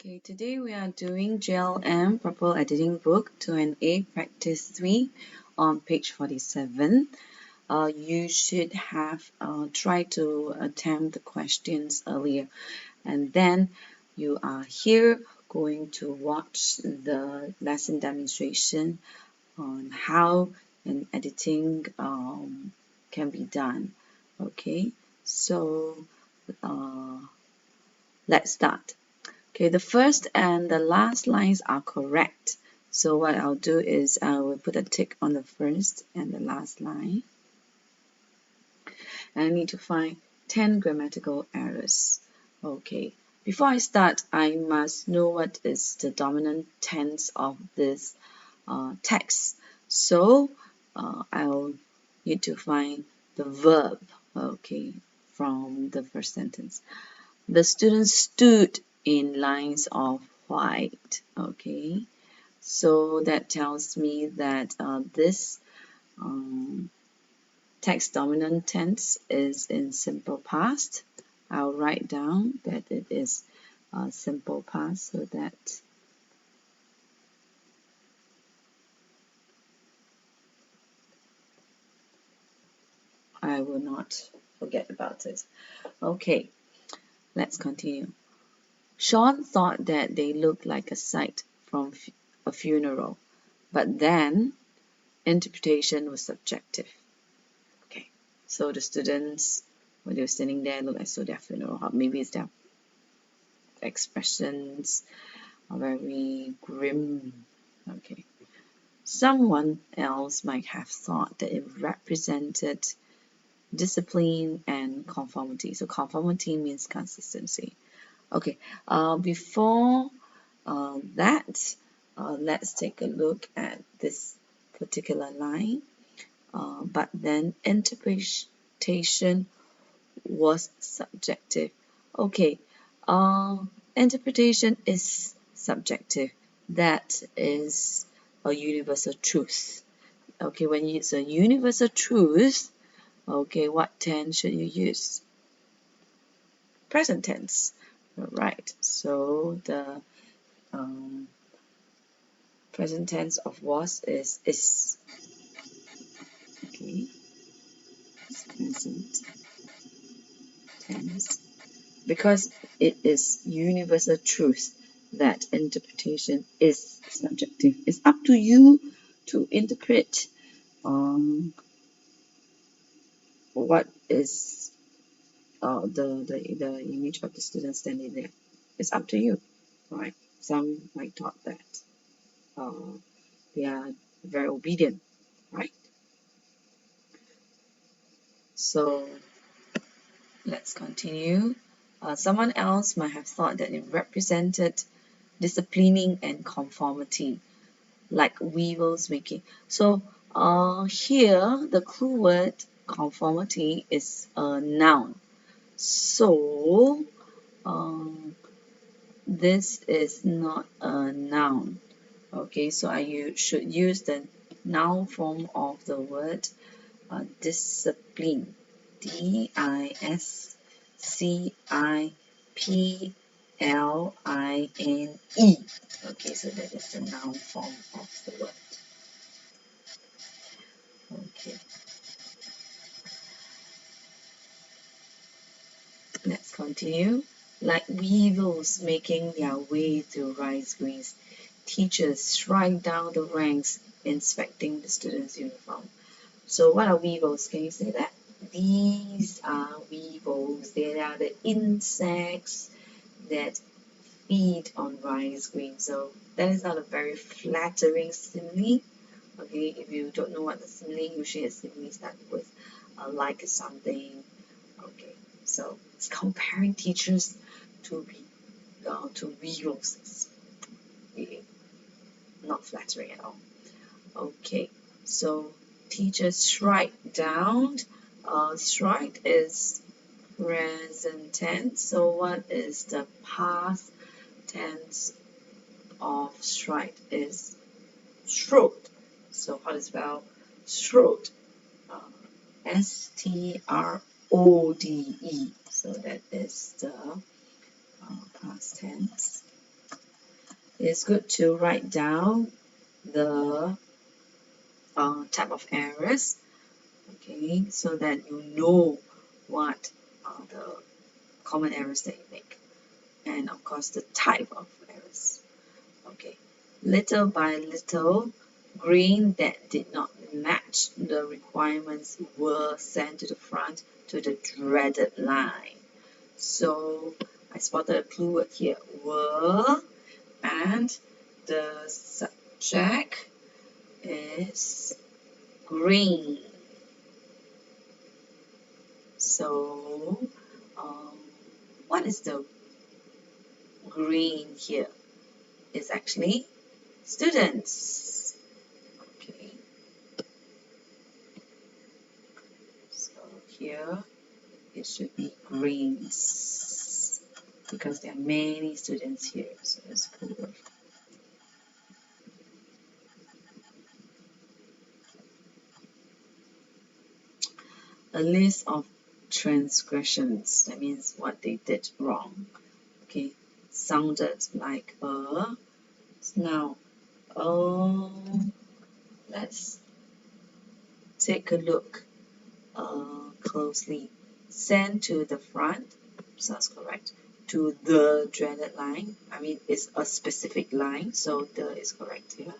Okay, today we are doing GLM Purple Editing Book 2A Practice 3 on page 47. You should have tried to attempt the questions earlier, and then you are here going to watch the lesson demonstration on how an editing can be done. Okay, so let's start. Okay, the first and the last lines are correct. So what I'll do is I will put a tick on the first and the last line. And I need to find 10 grammatical errors. Okay, before I start, I must know what is the dominant tense of this text. So I'll need to find the verb, okay, from the first sentence. The students stood in lines of white. Okay, so that tells me that this text dominant tense is in simple past. I'll write down that it is simple past so that I will not forget about it. Okay, let's continue. Sean thought that they looked like a sight from a funeral, but then interpretation was subjective. Okay, so the students, when they were standing there, looked as though their funeral, maybe it's their expressions are very grim. Okay, someone else might have thought that it represented discipline and conformity. So conformity means consistency. Okay, before that, let's take a look at this particular line. But then interpretation was subjective. Okay, interpretation is subjective. That is a universal truth. Okay, when it's a universal truth, okay, what tense should you use? Present tense. Right, so the present tense of was is. Okay, it's present tense because it is universal truth that interpretation is subjective. It's up to you to interpret what is the image of the student standing there. It's up to you, right? Some might thought that they are very obedient, right? So let's continue. Someone else might have thought that it represented disciplining and conformity, like weevils making. So here the clue word conformity is a noun. So this is not a noun. Okay, so I should use the noun form of the word discipline. D-I-S-C-I-P-L-I-N-E. Okay, so that is the noun form of the word. Okay. Let's continue. Like weevils making their way through rice grains, teachers strike down the ranks inspecting the students' uniform. So what are weevils? Can you say that? These are weevils. They are the insects that feed on rice grains. So that is not a very flattering simile. Okay, if you don't know what the simile, usually a simile starts with like something. Okay, so it's comparing teachers to weevils. It's really not flattering at all. Okay, so teachers strike down. Strike is present tense. So what is the past tense of strike? Is strode. So how to spell strode? S-T-R-O-D-E. So that is the past tense. it's good to write down the type of errors, okay, so that you know what are the common errors that you make, and of course the type of errors. Okay, little by little, grain that did not match the requirements were sent to the front to the dreaded line. So I spotted a clue word here, were, and the subject is green. So what is the green here? It's actually students. Okay, so here it should be greens because there are many students here, so it's plural. A list of transgressions, that means what they did wrong. Okay, sounded like a. Now, let's take a look closely. Send to the front, sounds correct. To the dreaded line, I mean it's a specific line, so the is correct here.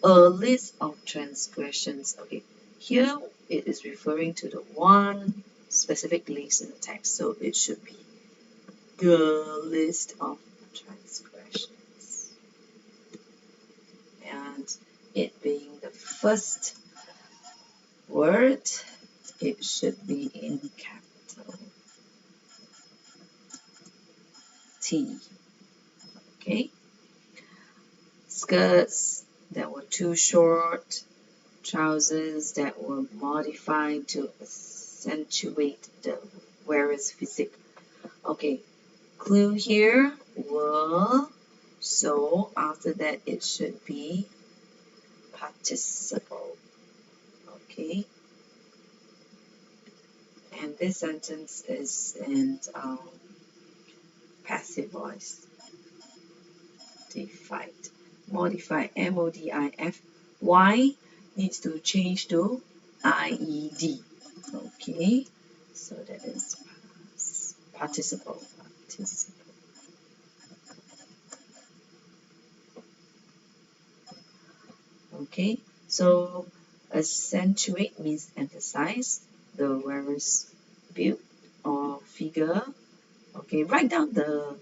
A list of transgressions. Okay, here it is referring to the one specific list in the text, so it should be the list of transgressions. And it being the first word, it should be in capital T. Okay. Skirts that were too short, trousers that were modified to accentuate the wearer's physique. Okay, clue here were, so after that it should be participle. Okay, and this sentence is in passive voice. Modify, M-O-D-I-F-Y needs to change to I-E-D. Okay, so that is participle. Okay, so accentuate means emphasize the wearer's build or figure. Okay, write down the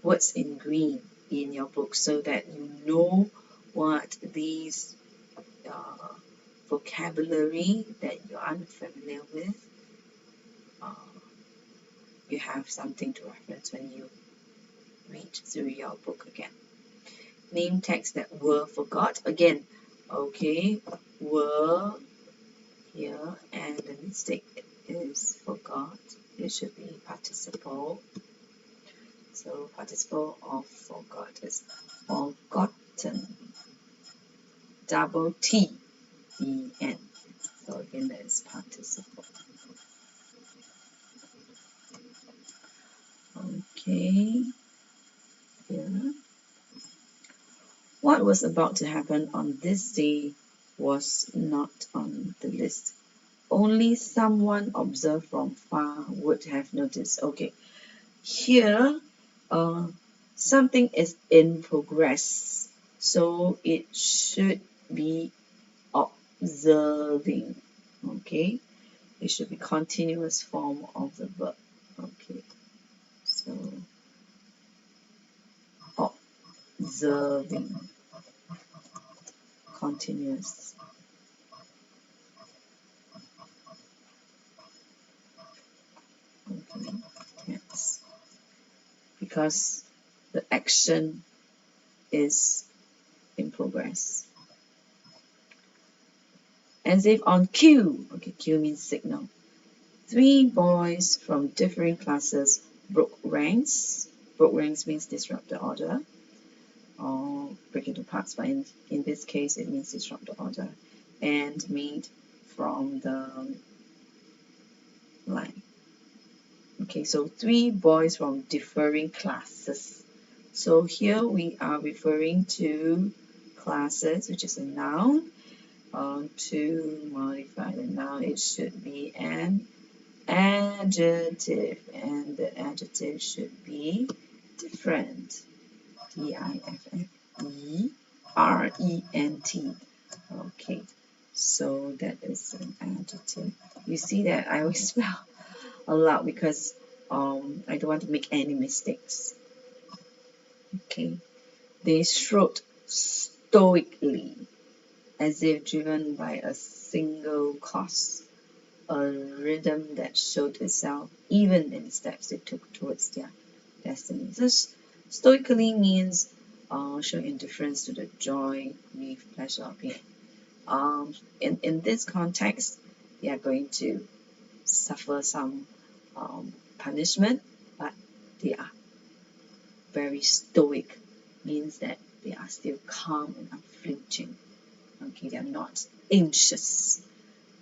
words in green in your book so that you know what these vocabulary that you're unfamiliar with, you have something to reference when you read through your book again. Name tags that were forgot. Again, okay, were here, and the mistake is forgot. It should be participle. So participle of forgot is forgotten. Double T E N. So again, that is participle. Okay. Here. What was about to happen on this day was not on the list. Only someone observed from far would have noticed. Okay, here something is in progress, so it should be observing. Okay, it should be continuous form of the verb. Okay, so observing, continuous. Okay, yes, because the action is in progress. As if on cue. Okay, cue means signal. 3 boys from differing classes broke ranks. Broke ranks means disrupt the order or break into parts, but in this case it means disrupt the order, and made from the line. Okay, so 3 boys from differing classes. So here we are referring to classes, which is a noun. To modify the noun, it should be an adjective, and the adjective should be different. different. Okay, so that is an adjective. You see that I always spell a lot because I don't want to make any mistakes. Okay, they strode stoically as if driven by a single cause, a rhythm that showed itself even in the steps they took towards their destiny. So stoically means show indifference to the joy, grief, pleasure, or pain. In this context, they are going to suffer some punishment, but they are very stoic, means that they are still calm and unflinching. Okay, they are not anxious.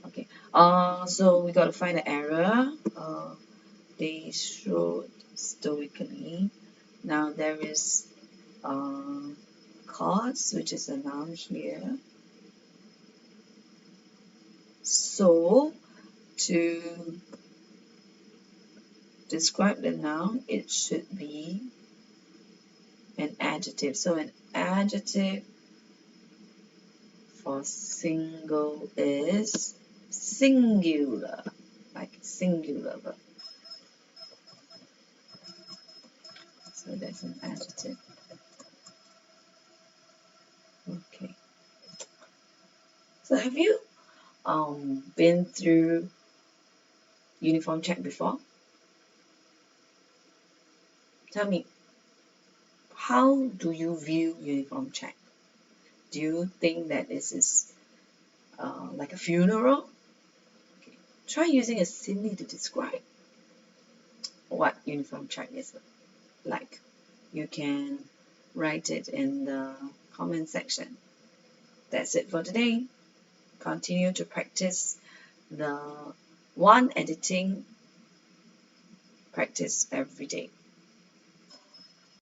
Okay, so we got to find the error. They showed stoically. Now there is cause, which is a noun here. So to describe the noun, it should be an adjective. So an adjective for single is singular, like singular verb. So that's an adjective. Okay. So have you been through uniform check before? Tell me, how do you view uniform check? Do you think that this is like a funeral? Okay. Try using a simile to describe what uniform check is like. You can write it in the comment section. That's it for today. Continue to practice the one editing practice every day.